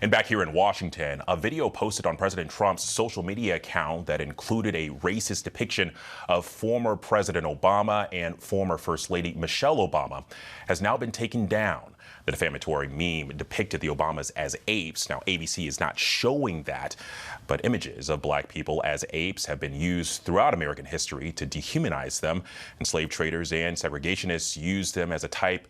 And back here in Washington, a video posted on President Trump's social media account that included a racist depiction of former President Obama and former First Lady Michelle Obama has now been taken down. The defamatory meme depicted the Obamas as apes. Now, ABC is not showing that, but images of black people as apes have been used throughout American history to dehumanize them. And slave traders and segregationists used them as a type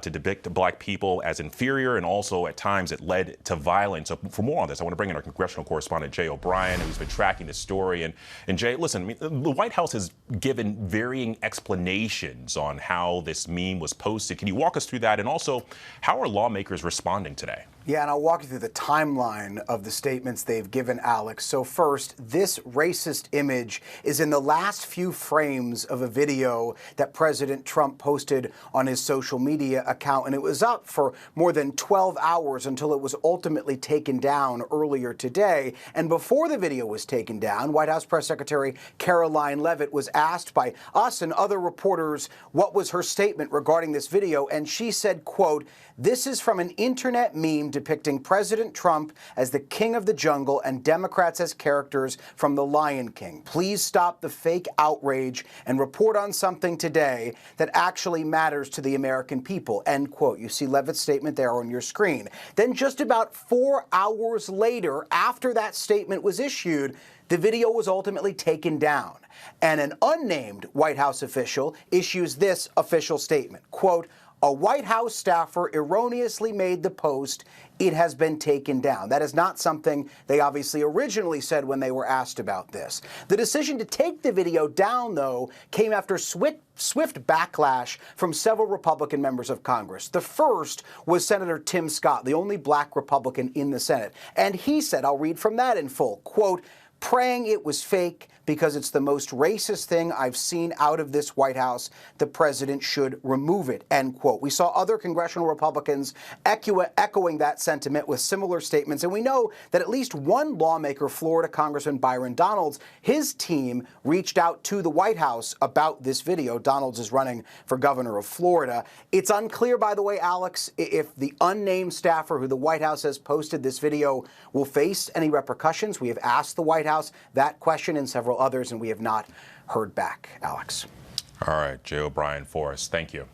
to depict black people as inferior, and also at times it led to violence. So for more on this, I want to bring in our congressional correspondent, Jay O'Brien, who's been tracking this story. And Jay, listen, I mean, the White House has given varying explanations on how this meme was posted. Can you walk us through that? And also, how are lawmakers responding today? Yeah, and I'll walk you through the timeline of the statements they've given, Alex. So first, this racist image is in the last few frames of a video that President Trump posted on his social media account, and it was up for more than 12 hours until it was ultimately taken down earlier today. And before the video was taken down, White House Press Secretary Caroline Leavitt was asked by us and other reporters what was her statement regarding this video, and she said, quote, "This is from an internet meme depicting President Trump as the king of the jungle and Democrats as characters from The Lion King. Please stop the fake outrage and report on something today that actually matters to the American people," end quote. You see Leavitt's statement there on your screen. Then just about 4 hours later, after that statement was issued, the video was ultimately taken down. And an unnamed White House official issues this official statement, quote, "A White House staffer erroneously made the post. It has been taken down." That is not something they obviously originally said when they were asked about this. The decision to take the video down, though, came after swift backlash from several Republican members of Congress. The first was Senator Tim Scott, the only black Republican in the Senate. And he said, I'll read from that in full, quote, "Praying it was fake because it's the most racist thing I've seen out of this White House. The president should remove it," end quote. We saw other congressional Republicans echoing that sentiment with similar statements. And we know that at least one lawmaker, Florida Congressman Byron Donalds, his team reached out to the White House about this video. Donalds is running for governor of Florida. It's unclear, by the way, Alex, if the unnamed staffer who the White House has posted this video will face any repercussions. We have asked the White House that question and several others, and we have not heard back, Alex. All right, Jay O'Brien for us. Thank you.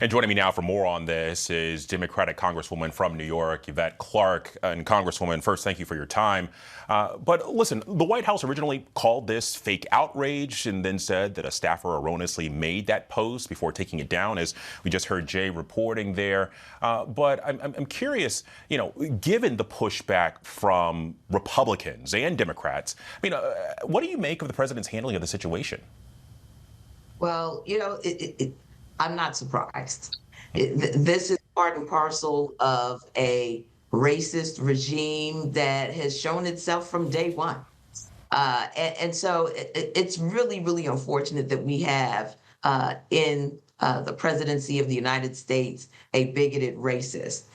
And joining me now for more on this is Democratic Congresswoman from New York, Yvette Clarke. And Congresswoman, first, thank you for your time. But listen, the White House originally called this fake outrage and then said that a staffer erroneously made that post before taking it down, as we just heard Jay reporting there. But I'm curious, you know, given the pushback from Republicans and Democrats, I mean, what do you make of the president's handling of the situation? Well, you know, I'm not surprised. This is part and parcel of a racist regime that has shown itself from day one. And so it's really, really unfortunate that we have in the presidency of the United States a bigoted racist,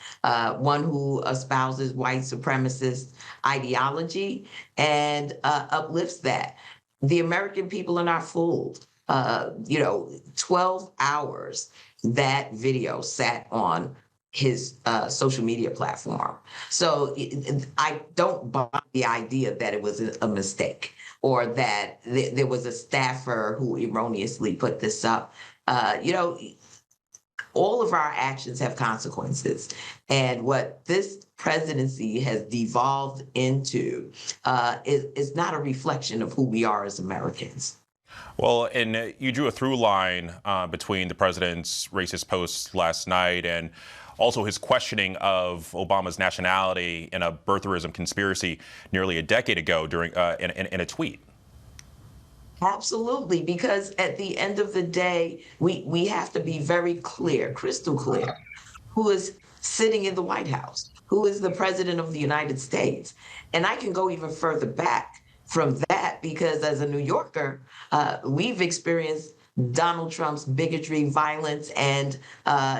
one who espouses white supremacist ideology and uplifts that. The American people are not fooled. 12 hours that video sat on his social media platform. So I don't buy the idea that it was a mistake or that there was a staffer who erroneously put this up. All of our actions have consequences. And what this presidency has devolved into is not a reflection of who we are as Americans. Well, and you drew a through line between the president's racist posts last night and also his questioning of Obama's nationality in a birtherism conspiracy nearly a decade ago during in a tweet. Absolutely, because at the end of the day, we have to be very clear, crystal clear, who is sitting in the White House, who is the president of the United States. And I can go even further back from that, because as a New Yorker, we've experienced Donald Trump's bigotry, violence, and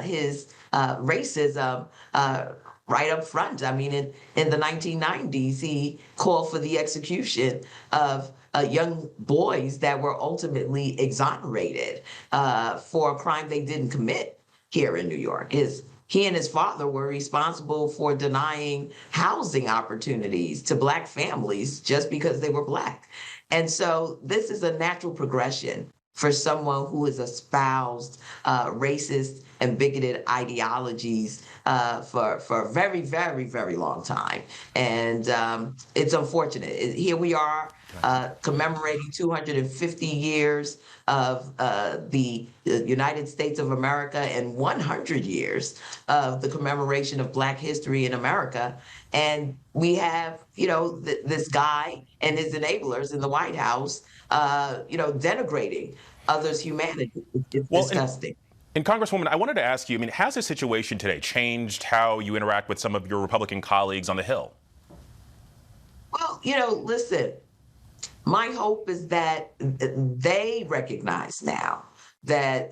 his racism right up front. I mean, in the 1990s, he called for the execution of young boys that were ultimately exonerated for a crime they didn't commit here in New York. His he and his father were responsible for denying housing opportunities to Black families just because they were Black. And so this is a natural progression for someone who has espoused racist and bigoted ideologies for a very, very, very long time. And it's unfortunate. Here we are commemorating 250 years of the United States of America and 100 years of the commemoration of Black history in America. And we have, this guy and his enablers in the White House, denigrating others' humanity. It's disgusting. And Congresswoman, I wanted to ask you, has the situation today changed how you interact with some of your Republican colleagues on the Hill? Well, listen, my hope is that they recognize now that,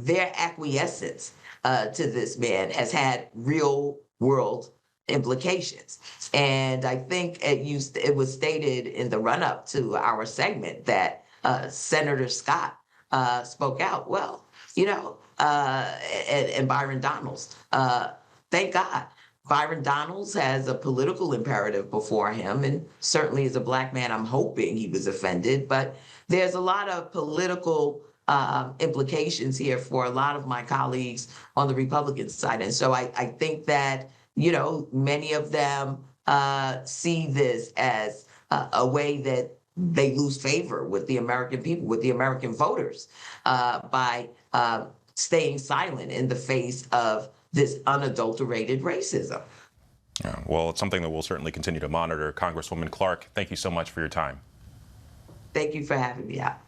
their acquiescence to this man has had real world implications. And I think it was stated in the run-up to our segment that Senator Scott spoke out. Well, and Byron Donalds. Thank God. Byron Donalds has a political imperative before him, and certainly as a Black man, I'm hoping he was offended. But there's a lot of political implications here for a lot of my colleagues on the Republican side. And so I think that, many of them see this as a way that they lose favor with the American people, with the American voters, by staying silent in the face of this unadulterated racism. Yeah, well, it's something that we'll certainly continue to monitor. Congresswoman Clarke, thank you so much for your time. Thank you for having me out.